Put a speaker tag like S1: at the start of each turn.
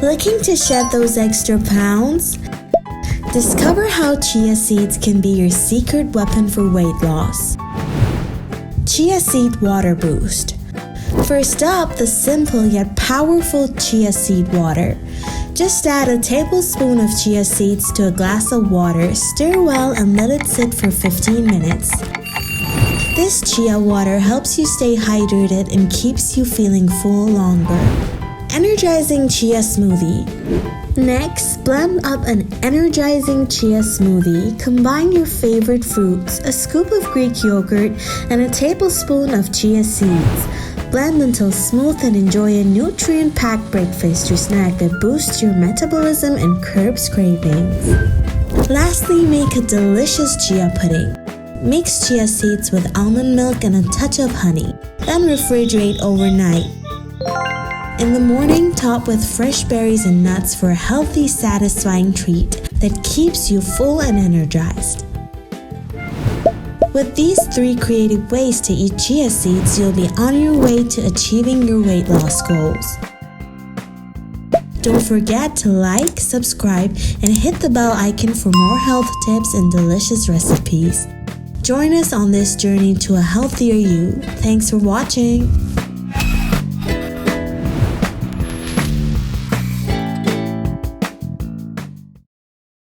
S1: Looking to shed those extra pounds? Discover how chia seeds can be your secret weapon for weight loss. Chia Seed Water Boost. First up, the simple yet powerful chia seed water. Just add a tablespoon of chia seeds to a glass of water, stir well and let it sit for 15 minutes. This chia water helps you stay hydrated and keeps you feeling full longer. Energizing Chia Smoothie. Next, blend up an energizing chia smoothie. Combine your favorite fruits, a scoop of Greek yogurt, and a tablespoon of chia seeds. Blend until smooth and enjoy a nutrient-packed breakfast or snack that boosts your metabolism and curbs cravings. Lastly, make a delicious chia pudding. Mix chia seeds with almond milk and a touch of honey. Then refrigerate overnight. In the morning, top with fresh berries and nuts for a healthy, satisfying treat that keeps you full and energized. With these 3 creative ways to eat chia seeds, you'll be on your way to achieving your weight loss goals. Don't forget to like, subscribe, and hit the bell icon for more health tips and delicious recipes. Join us on this journey to a healthier you. Thanks for watching.